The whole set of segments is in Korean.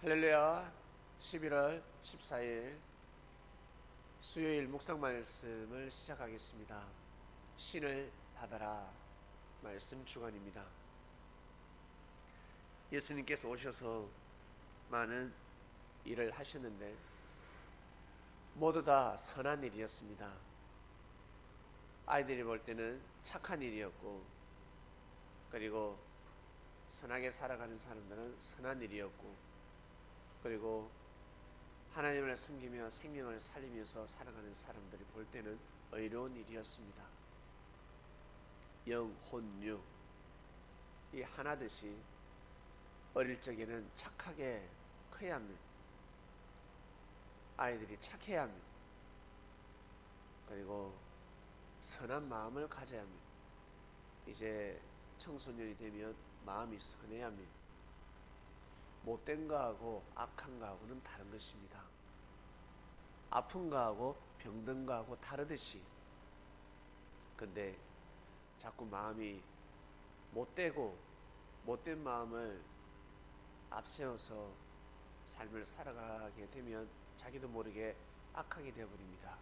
할렐루야. 11월 14일 수요일 묵상 말씀을 시작하겠습니다. 신을 받아라 말씀 주간입니다. 예수님께서 오셔서 많은 일을 하셨는데 모두 다 선한 일이었습니다. 아이들이 볼 때는 착한 일이었고, 그리고 선하게 살아가는 사람들은 선한 일이었고, 그리고 하나님을 섬기며 생명을 살리면서 살아가는 사람들이 볼 때는 의로운 일이었습니다. 영, 혼, 유 이 하나듯이 어릴 적에는 착하게 커야 합니다. 아이들이 착해야 합니다. 그리고 선한 마음을 가져야 합니다. 이제 청소년이 되면 마음이 선해야 합니다. 못된 거하고 악한 거하고는 다른 것입니다. 아픈 거하고 병든 거하고 다르듯이, 근데 자꾸 마음이 못되고 못된 마음을 앞세워서 삶을 살아가게 되면 자기도 모르게 악하게 되어버립니다.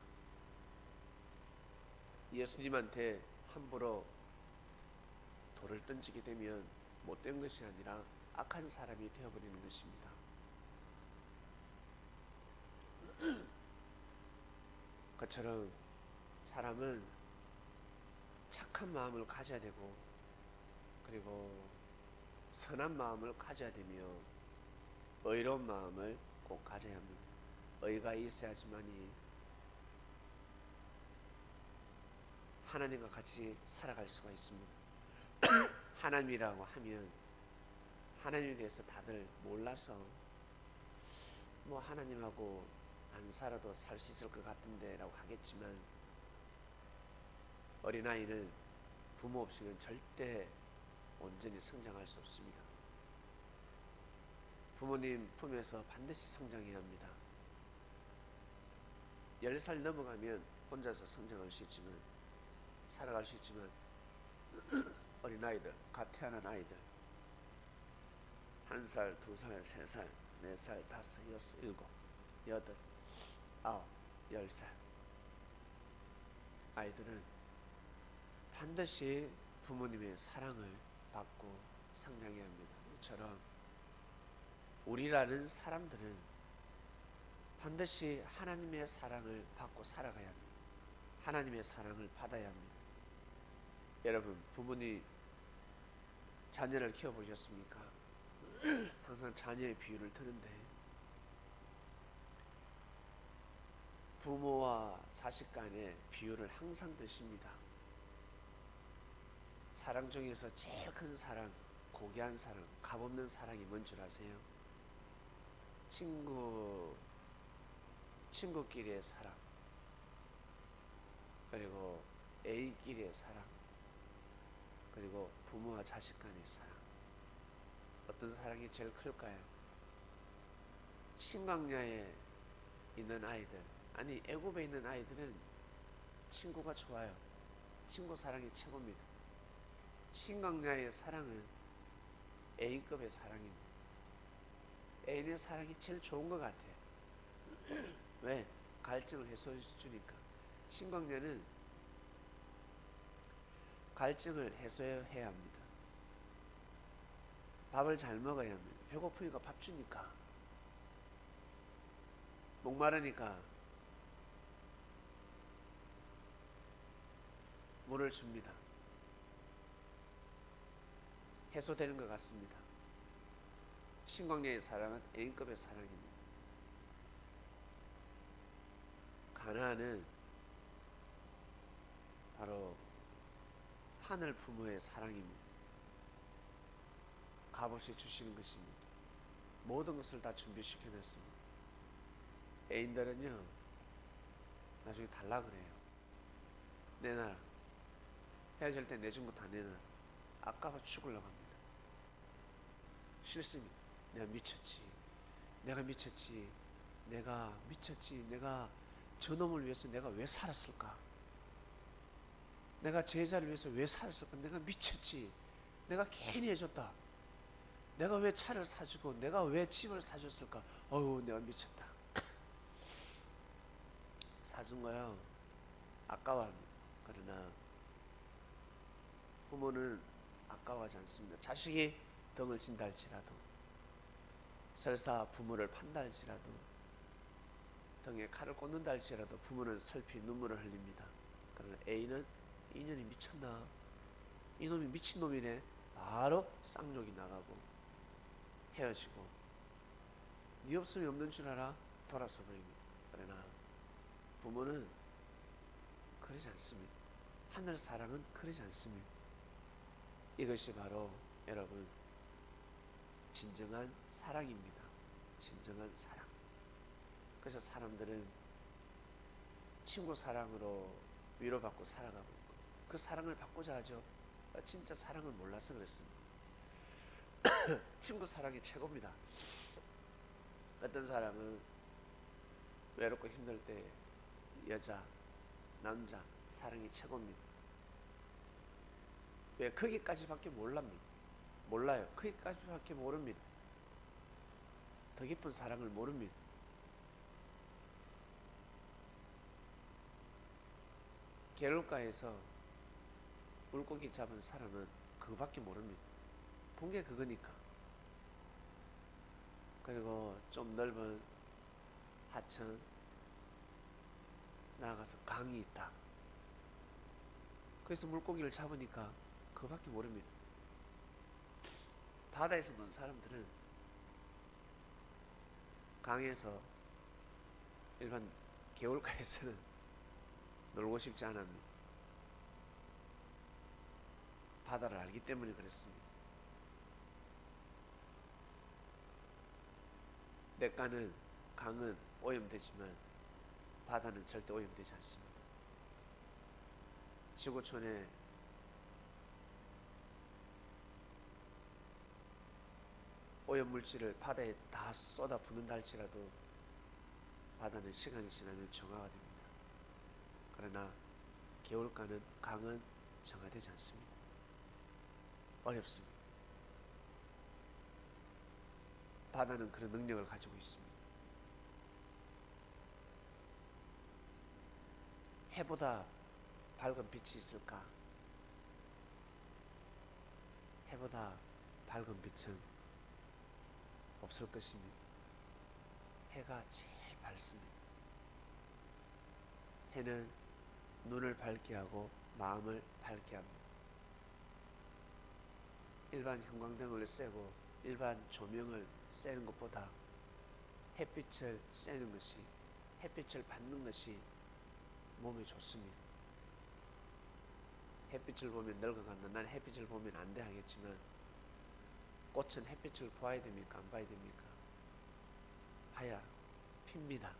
예수님한테 함부로 돌을 던지게 되면 못된 것이 아니라 악한 사람이 되어버리는 것입니다. 그처럼 사람은 착한 마음을 가져야 되고, 그리고 선한 마음을 가져야 되며, 의로운 마음을 꼭 가져야 합니다. 의가 있어야지만이 하나님과 같이 살아갈 수가 있습니다. 하나님이라고 하면 하나님에 대해서 다들 몰라서 뭐 하나님하고 안 살아도 살 수 있을 것 같은데 라고 하겠지만, 어린아이는 부모 없이는 절대 온전히 성장할 수 없습니다. 부모님 품에서 반드시 성장해야 합니다. 10살 넘어가면 혼자서 성장할 수 있지만, 살아갈 수 있지만, 어린아이들, 갓 태어난 아이들 1살, 2살, 3살, 4살, 5, 6, 7, 8, 9, 10살 아이들은 반드시 부모님의 사랑을 받고 성장해야 합니다. 이처럼 우리라는 사람들은 반드시 하나님의 사랑을 받고 살아가야 합니다. 하나님의 사랑을 받아야 합니다. 여러분, 부모님 자녀를 키워보셨습니까? 항상 자녀의 비유를 드는데, 부모와 자식 간의 비유를 항상 드십니다. 사랑 중에서 제일 큰 사랑, 고귀한 사랑, 값없는 사랑이 뭔 줄 아세요? 친구끼리의 사랑, 그리고 애인끼리의 사랑, 그리고 부모와 자식 간의 사랑. 어떤 사랑이 제일 클까요? 신광야에 있는 아이들, 아니 애굽에 있는 아이들은 친구가 좋아요. 친구 사랑이 최고입니다. 신광야의 사랑은 애인급의 사랑입니다. 애인의 사랑이 제일 좋은 것 같아요. 왜? 갈증을 해소해 주니까. 신광야는 갈증을 해소해야 합니다. 밥을 잘 먹어야 합니다. 배고프니까 밥 주니까. 목마르니까 물을 줍니다. 해소되는 것 같습니다. 신광야의 사랑은 애인급의 사랑입니다. 가나안은 바로 하늘 부모의 사랑입니다. 값없이 주시는 것입니다. 모든 것을 다 준비시켜 놨습니다. 애인들은요, 나중에 달라 그래요. 내놔라. 헤어질 때 내준 거 다 내놔라. 아까워 죽으려고 합니다. 싫습니다. 내가 미쳤지. 내가 저놈을 위해서 내가 왜 살았을까? 내가 제자를 위해서 왜 살았을까? 내가 미쳤지. 내가 괜히 해줬다. 내가 왜 차를 사주고 내가 왜 집을 사줬을까? 어우, 내가 미쳤다. 사준 거야 아까워합니다. 그러나 부모는 아까워하지 않습니다. 자식이 덩을 친다 할지라도, 설사 부모를 판다 할지라도, 등에 칼을 꽂는다 할지라도 부모는 슬피 눈물을 흘립니다. 그러나 A는 이년이 미쳤나? 이놈이 미친놈이네. 바로 쌍욕이 나가고 헤어지고, 네 없으면 없는 줄 알아? 돌아서 버립니다. 그러나 부모는 그러지 않습니다. 하늘 사랑은 그러지 않습니다. 이것이 바로 여러분 진정한 사랑입니다. 진정한 사랑. 그래서 사람들은 친구 사랑으로 위로받고 살아가고 있고, 그 사랑을 받고자 하죠. 진짜 사랑을 몰라서 그렇습니다. 친구 사랑이 최고입니다. 어떤 사람은 외롭고 힘들 때 여자, 남자 사랑이 최고입니다. 왜? 거기까지밖에 몰라요. 거기까지밖에 모릅니다. 더 깊은 사랑을 모릅니다. 개울가에서 물고기 잡은 사람은 그거밖에 모릅니다. 본 게 그거니까. 그리고 좀 넓은 하천 나가서 강이 있다. 그래서 물고기를 잡으니까 그거밖에 모릅니다. 바다에서 노는 사람들은 강에서, 일반 개울가에서는 놀고 싶지 않습니다. 바다를 알기 때문에 그렇습니다. 냇가는, 강은 오염되지만 바다는 절대 오염되지 않습니다. 지구촌에 오염물질을 바다에 다 쏟아 붓는다 할지라도 바다는 시간이 지나면 정화가 됩니다. 그러나 개울가는, 강은 정화되지 않습니다. 어렵습니다. 바다는 그런 능력을 가지고 있습니다. 해보다 밝은 빛이 있을까? 해보다 밝은 빛은 없을 것입니다. 해가 제일 밝습니다. 해는 눈을 밝게 하고 마음을 밝게 합니다. 일반 형광등을 쐬고 일반 조명을 쐬는 것보다 햇빛을 쐬는 것이, 햇빛을 받는 것이 몸에 좋습니다. 햇빛을 보면 늙어간다. 난 햇빛을 보면 안 돼 하겠지만, 꽃은 햇빛을 봐야 됩니까? 안 봐야 됩니까? 봐야 핍니다.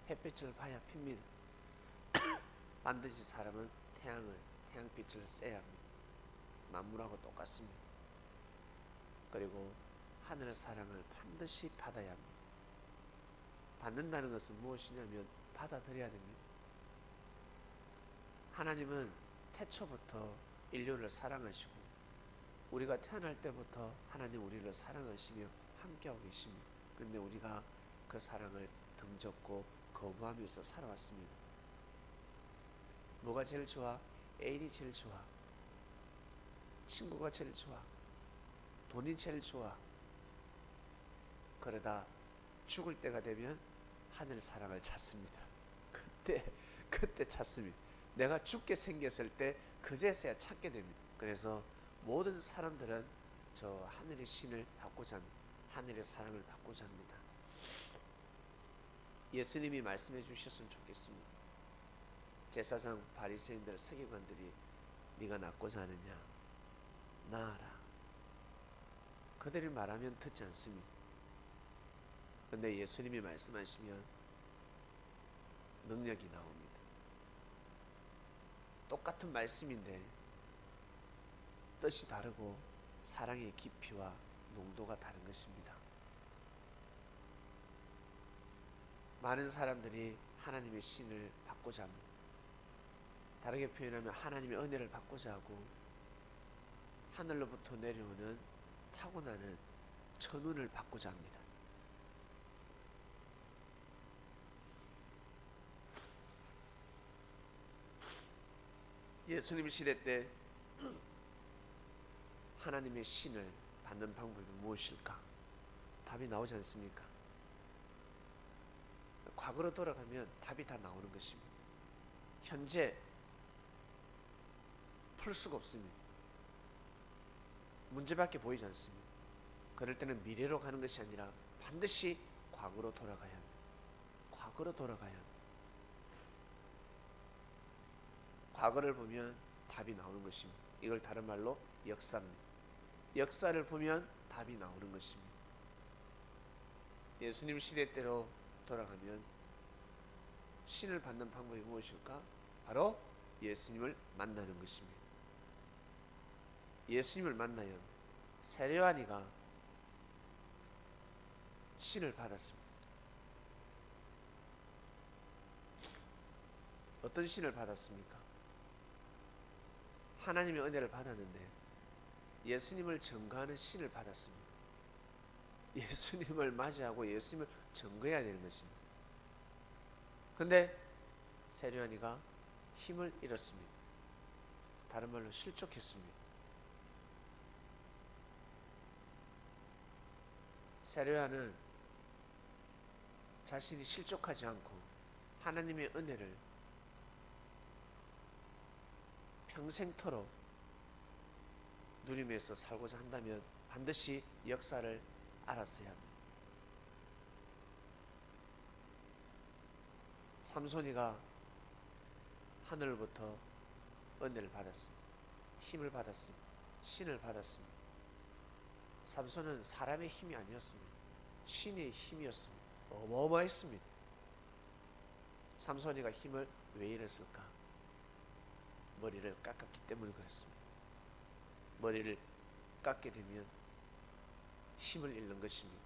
햇빛을 봐야 핍니다. 반드시 사람은 태양빛을 쐬야 합니다. 만물하고 똑같습니다. 그리고 하늘의 사랑을 반드시 받아야 합니다. 받는다는 것은 무엇이냐면 받아들여야 됩니다. 하나님은 태초부터 인류를 사랑하시고, 우리가 태어날 때부터 하나님 우리를 사랑하시며 함께하고 계십니다. 그런데 우리가 그 사랑을 등졌고 거부하면서 살아왔습니다. 뭐가 제일 좋아? 애인이 제일 좋아. 친구가 제일 좋아. 돈이 제일 좋아. 그러다 죽을 때가 되면 하늘 사랑을 찾습니다. 그때 찾습니다. 내가 죽게 생겼을 때 그제서야 찾게 됩니다. 그래서 모든 사람들은 저 하늘의 신을 받고자 합니다. 하늘의 사랑을 받고자 합니다. 예수님이 말씀해 주셨으면 좋겠습니다. 제사장, 바리새인들, 서기관들이 네가 낫고자 하느냐? 나아라. 그들이 말하면 듣지 않습니다. 그런데 예수님이 말씀하시면 능력이 나옵니다. 똑같은 말씀인데 뜻이 다르고 사랑의 깊이와 농도가 다른 것입니다. 많은 사람들이 하나님의 신을 받고자 합니다. 다르게 표현하면 하나님의 은혜를 받고자 하고, 하늘로부터 내려오는 타고나는 천운을 받고자 합니다. 예수님 시대 때 하나님의 신을 받는 방법이 무엇일까? 답이 나오지 않습니까? 과거로 돌아가면 답이 다 나오는 것입니다. 현재 풀 수가 없습니다. 문제밖에 보이지 않습니다. 그럴 때는 미래로 가는 것이 아니라 반드시 과거로 돌아가야 합니다. 과거로 돌아가야 합니다. 과거를 보면 답이 나오는 것입니다. 이걸 다른 말로 역사입니다. 역사를 보면 답이 나오는 것입니다. 예수님 시대 때로 돌아가면 신을 받는 방법이 무엇일까? 바로 예수님을 만나는 것입니다. 예수님을 만나야 세례요한이가 신을 받았습니다. 어떤 신을 받았습니까? 하나님의 은혜를 받았는데 예수님을 증거하는 신을 받았습니다. 예수님을 맞이하고 예수님을 증거해야 되는 것입니다. 그런데 세례요한이가 힘을 잃었습니다. 다른 말로 실족했습니다. 세례요한은 자신이 실족하지 않고 하나님의 은혜를 평생토록 누리면서 살고자 한다면 반드시 역사를 알았어야 합니다. 삼손이가 하늘로부터 은혜를 받았습니다. 힘을 받았습니다. 신을 받았습니다. 삼손은 사람의 힘이 아니었습니다. 신의 힘이었습니다. 어마어마했습니다. 삼손이가 힘을 왜 잃었을까? 머리를 깎았기 때문에 그렇습니다. 머리를 깎게 되면 힘을 잃는 것입니다.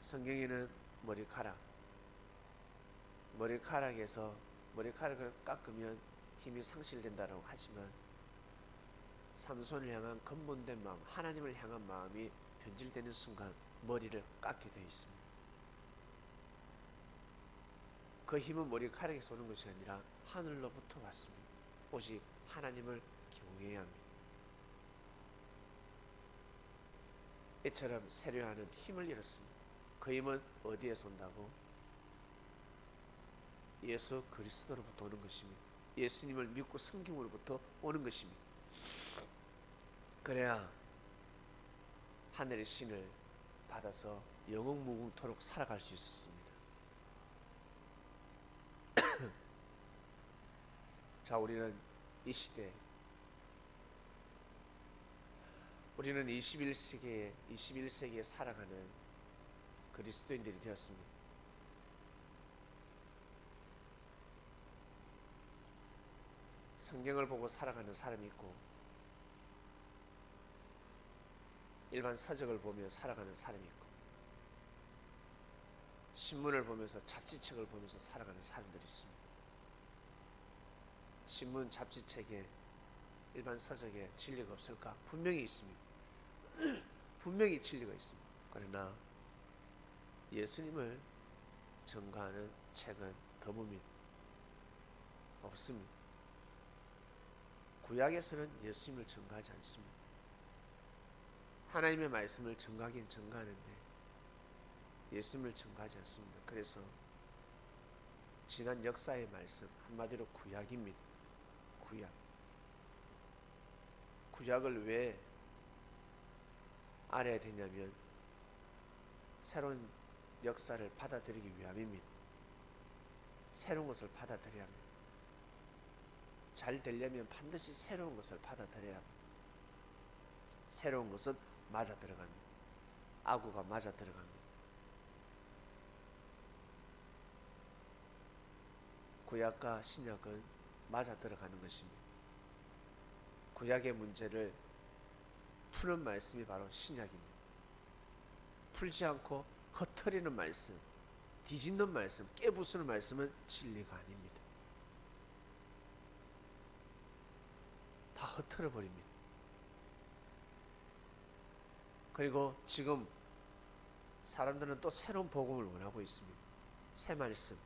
성경에는 머리카락에서 머리카락을 깎으면 힘이 상실된다고 하지만 삼손을 향한 근본된 마음, 하나님을 향한 마음이 변질되는 순간 머리를 깎게 되어 있습니다. 그 힘은 머리카락에서 오는 것이 아니라 하늘로부터 왔습니다. 오직 하나님을 경외해야 합니다. 이처럼 세례요한은 힘을 잃었습니다. 그 힘은 어디에서 온다고? 예수 그리스도로부터 오는 것입니다. 예수님을 믿고 섬김으로부터 오는 것입니다. 그래야 하늘의 신을 받아서 영원무궁토록 살아갈 수 있었습니다. 자, 우리는 이 시대, 우리는 21세기에 살아가는 그리스도인들이 되었습니다. 성경을 보고 살아가는 사람이 있고 일반 서적을 보며 살아가는 사람이 있고 신문을 보면서 잡지책을 보면서 살아가는 사람들이 있습니다. 신문, 잡지책에 일반 서적에 진리가 없을까? 분명히 있습니다. 분명히 진리가 있습니다. 그러나 예수님을 증거하는 책은 드뭅니다. 없습니다. 구약에서는 예수님을 증거하지 않습니다. 하나님의 말씀을 증거하긴 증거하는데 예수님을 증거하지 않습니다. 그래서 지난 역사의 말씀, 한마디로 구약입니다. 구약을 왜 알아야 되냐면 새로운 역사를 받아들이기 위함입니다. 새로운 것을 받아들여야 합니다. 잘 되려면 반드시 새로운 것을 받아들여야 합니다. 새로운 것은 맞아 들어갑니다. 아구가 맞아 들어갑니다. 구약과 신약은 맞아 들어가는 것입니다. 구약의 문제를 푸는 말씀이 바로 신약입니다. 풀지 않고 흩어리는 말씀, 뒤집는 말씀, 깨부수는 말씀은 진리가 아닙니다. 다 흩어져 버립니다. 그리고 지금 사람들은 또 새로운 복음을 원하고 있습니다. 새 말씀,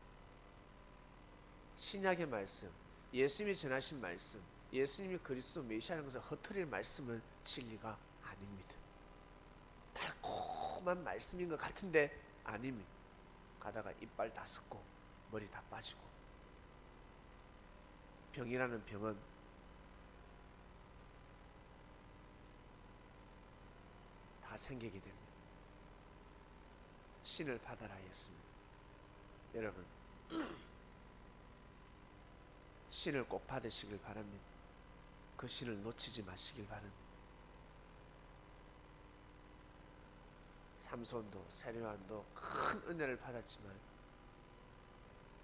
신약의 말씀, 예수님이 전하신 말씀, 예수님이 그리스도 메시아라는 것을 허트릴 말씀은 진리가 아닙니다. 달콤한 말씀인 것 같은데 아닙니다. 가다가 이빨 다 썩고 머리 다 빠지고, 병이라는 병은 다 생기게 됩니다. 신을 받아라 했습니다. 여러분, 신을 꼭 받으시길 바랍니다. 그 신을 놓치지 마시길 바랍니다. 삼손도 세례요한도 큰 은혜를 받았지만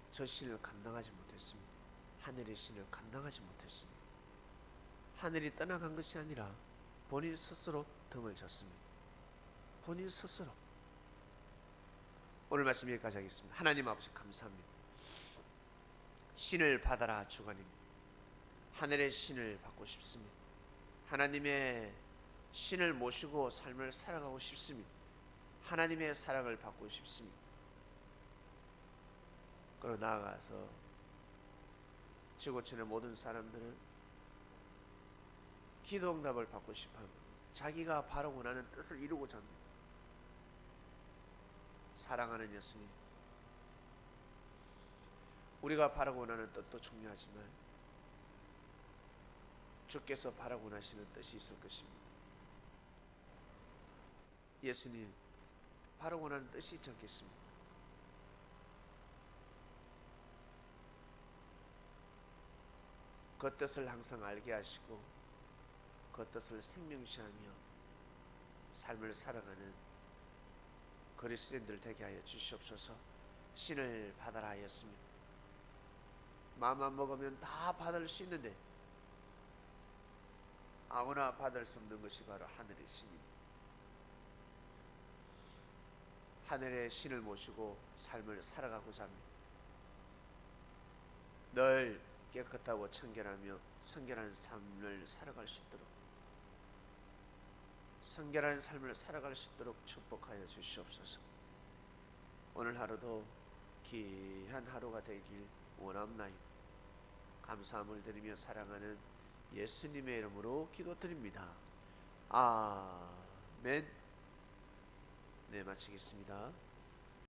저 신을 감당하지 못했습니다. 하늘의 신을 감당하지 못했습니다. 하늘이 떠나간 것이 아니라 본인 스스로 등을 졌습니다. 본인 스스로. 오늘 말씀 여기까지 하겠습니다. 하나님 아버지 감사합니다. 신을 받아라 주관님. 하늘의 신을 받고 싶습니다. 하나님의 신을 모시고 삶을 살아가고 싶습니다. 하나님의 사랑을 받고 싶습니다. 그리고 나아가서 지구촌의 모든 사람들은 기도 응답을 받고 싶어합니다. 자기가 바로 원하는 뜻을 이루고자 합니다. 사랑하는 예수님, 우리가 바라고 원하는 뜻도 중요하지만 주께서 바라고 원하시는 뜻이 있을 것입니다. 예수님, 바라고 원하는 뜻이 있지 않겠습니까? 그 뜻을 항상 알게 하시고 그 뜻을 생명시하며 삶을 살아가는 그리스도인들 되게 하여 주시옵소서. 신을 받아라 하였습니다. 마음만 먹으면 다 받을 수 있는데 아무나 받을 수 없는 것이 바로 하늘의 신입니다. 하늘의 신을 모시고 삶을 살아가고자 합니다. 늘 깨끗하고 청결하며 성결한 삶을 살아갈 수 있도록, 성결한 삶을 살아갈 수 있도록 축복하여 주시옵소서. 오늘 하루도 귀한 하루가 되길 원합나이다. 감사함을 드리며 사랑하는 예수님의 이름으로 기도드립니다. 아멘. 네, 마치겠습니다.